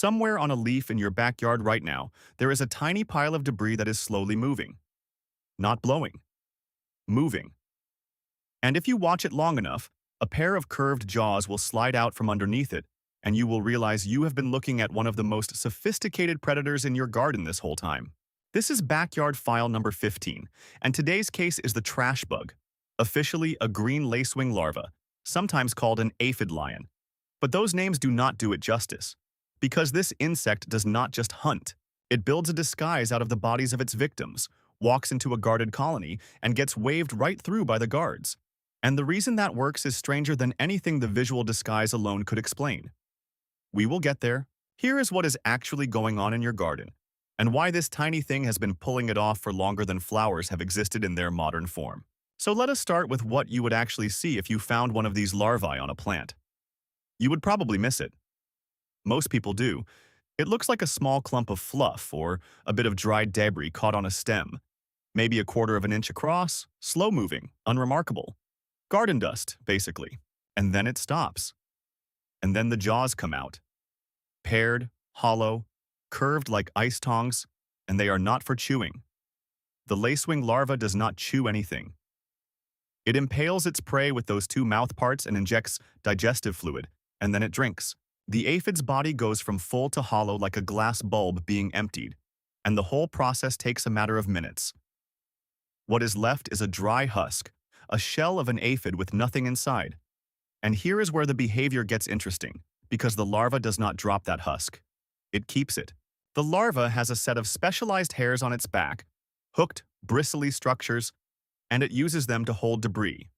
Somewhere on a leaf in your backyard right now, there is a tiny pile of debris that is slowly moving. Not blowing, moving. And if you watch it long enough, a pair of curved jaws will slide out from underneath it, and you will realize you have been looking at one of the most sophisticated predators in your garden this whole time. This is backyard file number 15, and today's case is the trash bug, officially a green lacewing larva, sometimes called an aphid lion. But those names do not do it justice, because this insect does not just hunt. It builds a disguise out of the bodies of its victims, walks into a guarded colony, and gets waved right through by the guards. And the reason that works is stranger than anything the visual disguise alone could explain. We will get there. Here is what is actually going on in your garden, and why this tiny thing has been pulling it off for longer than flowers have existed in their modern form. So let us start with what you would actually see if you found one of these larvae on a plant. You would probably miss it. Most people do. It looks like a small clump of fluff or a bit of dried debris caught on a stem, maybe a quarter of an inch across, slow-moving, unremarkable. Garden dust, basically. And then it stops. And then the jaws come out. Paired, hollow, curved like ice tongs, and they are not for chewing. The lacewing larva does not chew anything. It impales its prey with those two mouth parts and injects digestive fluid, and then it drinks. The aphid's body goes from full to hollow like a glass bulb being emptied, and the whole process takes a matter of minutes. What is left is a dry husk, a shell of an aphid with nothing inside. And here is where the behavior gets interesting, because the larva does not drop that husk. It keeps it. The larva has a set of specialized hairs on its back, hooked, bristly structures, and it uses them to hold debris.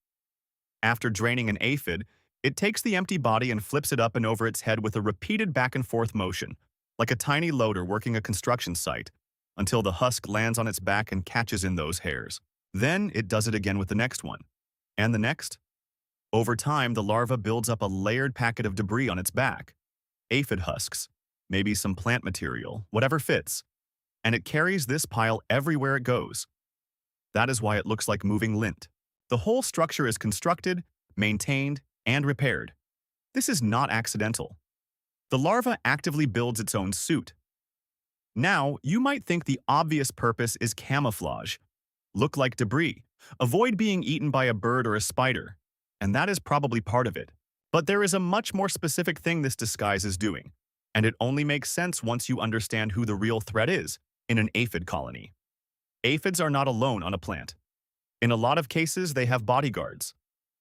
After draining an aphid, it takes the empty body and flips it up and over its head with a repeated back-and-forth motion, like a tiny loader working a construction site, until the husk lands on its back and catches in those hairs. Then it does it again with the next one. And the next. Over time, the larva builds up a layered packet of debris on its back. Aphid husks, maybe some plant material, whatever fits. And it carries this pile everywhere it goes. That is why it looks like moving lint. The whole structure is constructed, maintained, and repaired. This is not accidental. The larva actively builds its own suit. Now, you might think the obvious purpose is camouflage. Look like debris. Avoid being eaten by a bird or a spider. And that is probably part of it. But there is a much more specific thing this disguise is doing, and it only makes sense once you understand who the real threat is in an aphid colony. Aphids are not alone on a plant. In a lot of cases, they have bodyguards.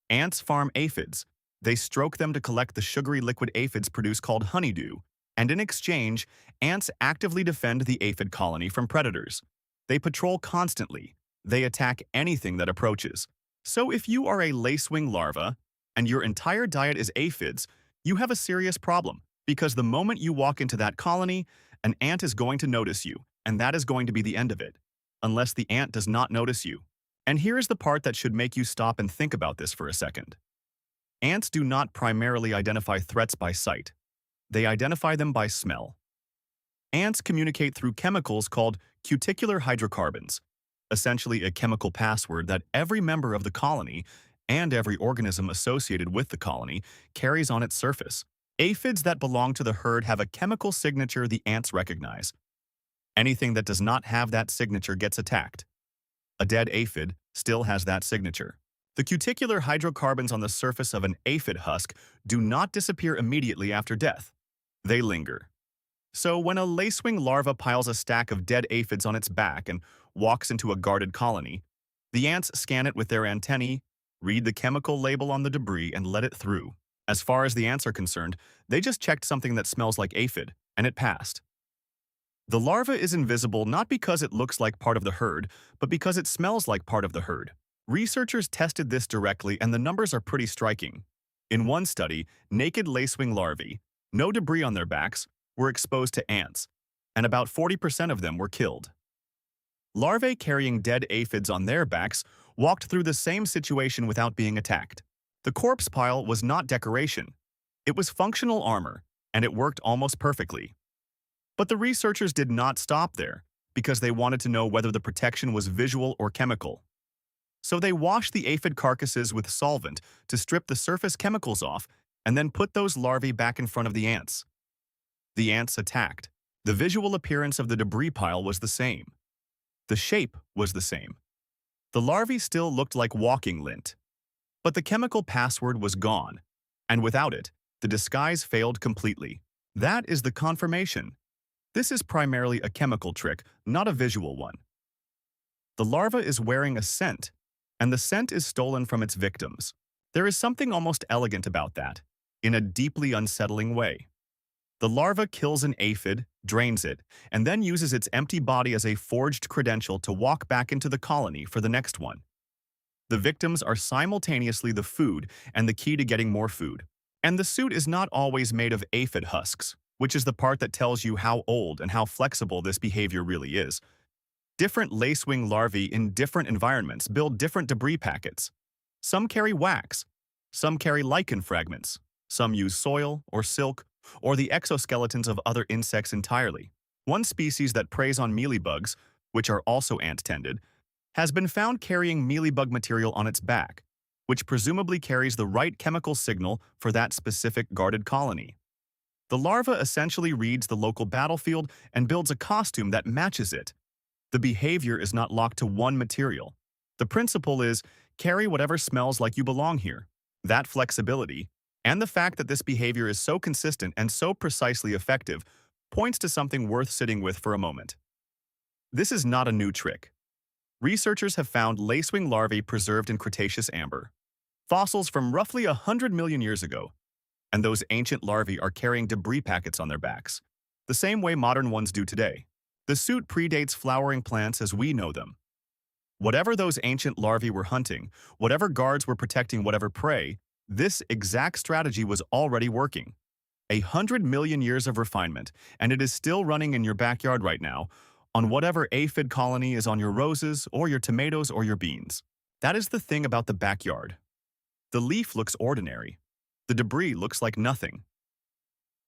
Ants farm aphids. They stroke them to collect the sugary liquid aphids produce called honeydew, and in exchange, ants actively defend the aphid colony from predators. They patrol constantly. They attack anything that approaches. So if you are a lacewing larva, and your entire diet is aphids, you have a serious problem, because the moment you walk into that colony, an ant is going to notice you, and that is going to be the end of it, unless the ant does not notice you. And here is the part that should make you stop and think about this for a second. Ants do not primarily identify threats by sight. They identify them by smell. Ants communicate through chemicals called cuticular hydrocarbons, essentially a chemical password that every member of the colony and every organism associated with the colony carries on its surface. Aphids that belong to the herd have a chemical signature the ants recognize. Anything that does not have that signature gets attacked. A dead aphid still has that signature. The cuticular hydrocarbons on the surface of an aphid husk do not disappear immediately after death. They linger. So when a lacewing larva piles a stack of dead aphids on its back and walks into a guarded colony, the ants scan it with their antennae, read the chemical label on the debris, and let it through. As far as the ants are concerned, they just checked something that smells like aphid, and it passed. The larva is invisible not because it looks like part of the herd, but because it smells like part of the herd. Researchers tested this directly, and the numbers are pretty striking. In one study, naked lacewing larvae, no debris on their backs, were exposed to ants, and about 40% of them were killed. Larvae carrying dead aphids on their backs walked through the same situation without being attacked. The corpse pile was not decoration. It was functional armor, and it worked almost perfectly. But the researchers did not stop there, because they wanted to know whether the protection was visual or chemical. So they washed the aphid carcasses with solvent to strip the surface chemicals off and then put those larvae back in front of the ants. The ants attacked. The visual appearance of the debris pile was the same. The shape was the same. The larvae still looked like walking lint. But the chemical password was gone, and without it, the disguise failed completely. That is the confirmation. This is primarily a chemical trick, not a visual one. The larva is wearing a scent, and the scent is stolen from its victims. There is something almost elegant about that, in a deeply unsettling way. The larva kills an aphid, drains it, and then uses its empty body as a forged credential to walk back into the colony for the next one. The victims are simultaneously the food and the key to getting more food. And the suit is not always made of aphid husks, which is the part that tells you how old and how flexible this behavior really is. Different lacewing larvae in different environments build different debris packets. Some carry wax, some carry lichen fragments, some use soil or silk or the exoskeletons of other insects entirely. One species that preys on mealybugs, which are also ant-tended, has been found carrying mealybug material on its back, which presumably carries the right chemical signal for that specific guarded colony. The larva essentially reads the local battlefield and builds a costume that matches it. The behavior is not locked to one material. The principle is, carry whatever smells like you belong here. That flexibility, and the fact that this behavior is so consistent and so precisely effective, points to something worth sitting with for a moment. This is not a new trick. Researchers have found lacewing larvae preserved in Cretaceous amber, fossils from roughly 100 million years ago, and those ancient larvae are carrying debris packets on their backs, the same way modern ones do today. The suit predates flowering plants as we know them. Whatever those ancient larvae were hunting, whatever guards were protecting whatever prey, this exact strategy was already working. 100 million years of refinement, and it is still running in your backyard right now, on whatever aphid colony is on your roses or your tomatoes or your beans. That is the thing about the backyard. The leaf looks ordinary. The debris looks like nothing.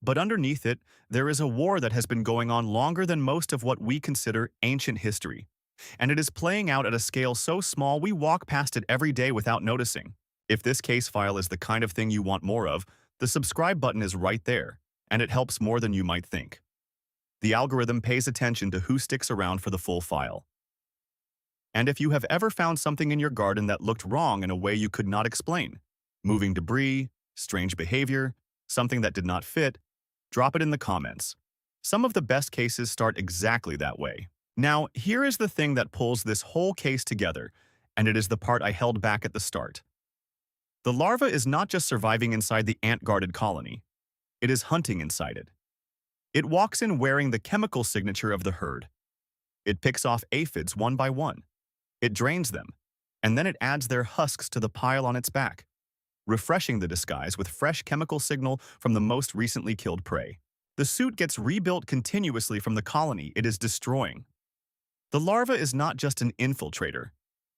But underneath it, there is a war that has been going on longer than most of what we consider ancient history. And it is playing out at a scale so small we walk past it every day without noticing. If this case file is the kind of thing you want more of, the subscribe button is right there, and it helps more than you might think. The algorithm pays attention to who sticks around for the full file. And if you have ever found something in your garden that looked wrong in a way you could not explain, moving debris, strange behavior, something that did not fit, drop it in the comments. Some of the best cases start exactly that way. Now, here is the thing that pulls this whole case together, and it is the part I held back at the start. The larva is not just surviving inside the ant-guarded colony. It is hunting inside it. It walks in wearing the chemical signature of the herd. It picks off aphids one by one. It drains them, and then it adds their husks to the pile on its back, refreshing the disguise with fresh chemical signal from the most recently killed prey. The suit gets rebuilt continuously from the colony it is destroying. The larva is not just an infiltrator.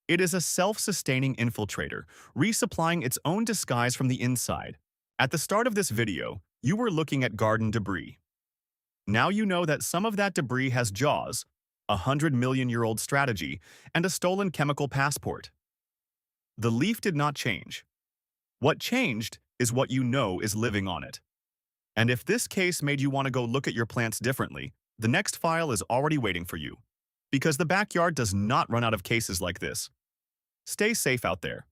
It is a self-sustaining infiltrator, resupplying its own disguise from the inside. At the start of this video, you were looking at garden debris. Now you know that some of that debris has jaws, a 100-million-year-old strategy, and a stolen chemical passport. The leaf did not change. What changed is what you know is living on it. And if this case made you want to go look at your plants differently, the next file is already waiting for you. Because the backyard does not run out of cases like this. Stay safe out there.